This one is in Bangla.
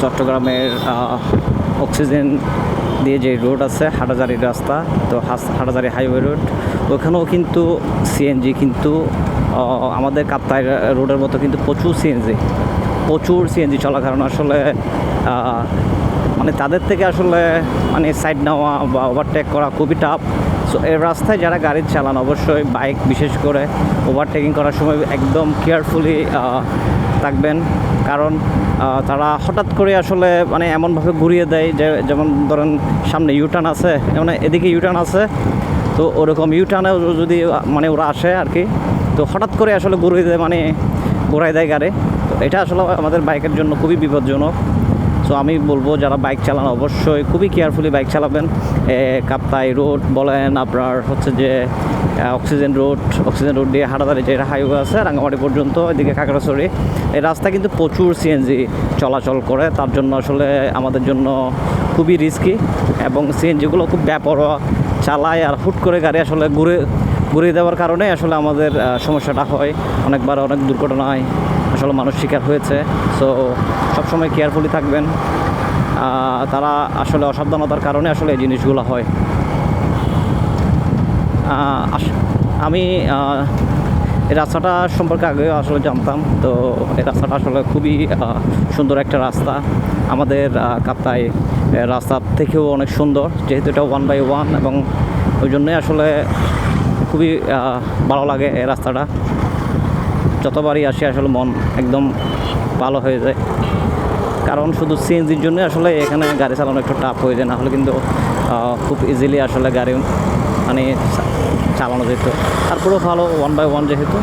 চট্টগ্রামের অক্সিজেন দিয়ে যে রোড আছে হাটাজারির রাস্তা, তো হাটাজারি হাইওয়ে রোড, ওখানেও কিন্তু সিএনজি কিন্তু আমাদের কাপ্তাই রোডের মতো কিন্তু প্রচুর সিএনজি চলার কারণে আসলে মানে তাদের থেকে আসলে মানে সাইড নেওয়া বা ওভারটেক করা খুবই টাফ। সো এই রাস্তায় যারা গাড়ি চালান অবশ্যই বাইক বিশেষ করে ওভারটেকিং করার সময় একদম কেয়ারফুলি থাকবেন, কারণ তারা হঠাৎ করে আসলে মানে এমনভাবে ঘুরিয়ে দেয় যে যেমন ধরেন সামনে ইউটার্ন আছে, মানে এদিকে ইউটার্ন আছে, তো ওরকম ইউটার্নে যদি মানে ওরা আসে আর কি, তো হঠাৎ করে আসলে ঘুরাই দেয় গাড়ি। তো এটা আসলে আমাদের বাইকের জন্য খুবই বিপজ্জনক। সো আমি বলবো যারা বাইক চালান অবশ্যই খুবই কেয়ারফুলি বাইক চালাবেন। কাপ্তাই রোড বলেন, আপনার হচ্ছে যে অক্সিজেন রোড দিয়ে হাটাজারি যে হাইওয়ে আছে রাঙ্গামাটি পর্যন্ত, এদিকে কাকড়াছড়ি, এই রাস্তা কিন্তু প্রচুর সিএনজি চলাচল করে, তার জন্য আসলে আমাদের জন্য খুবই রিস্কি, এবং সিএনজিগুলো খুব বেপরোয়া চালায়, আর হুট করে গাড়ি আসলে ঘুরিয়ে দেওয়ার কারণে আসলে আমাদের সমস্যাটা হয়। অনেকবার অনেক দুর্ঘটনায় আসলে মানুষ শিকার হয়েছে। সো সবসময় কেয়ারফুলি থাকবেন, তারা আসলে অসাবধানতার কারণে আসলে এই জিনিসগুলো হয়। আমি এই রাস্তাটা সম্পর্কে আগেও আসলে জানতাম, তো এই রাস্তাটা আসলে খুবই সুন্দর একটা রাস্তা, আমাদের কাপ্তাই রাস্তা থেকেও অনেক সুন্দর, যেহেতু এটা 1/1, এবং ওই জন্যই আসলে খুবই ভালো লাগে এই রাস্তাটা। যতবারই আসি আসলে মন একদম ভালো হয়ে যায়, কারণ শুধু সিএনজির জন্য আসলে এখানে গাড়ি চালানো একটু টাফ হয়ে যায়, না হলে কিন্তু খুব ইজিলি আসলে গাড়ি মানে চালানো যেত। তারপরেও ভালো 1/1 যেহেতু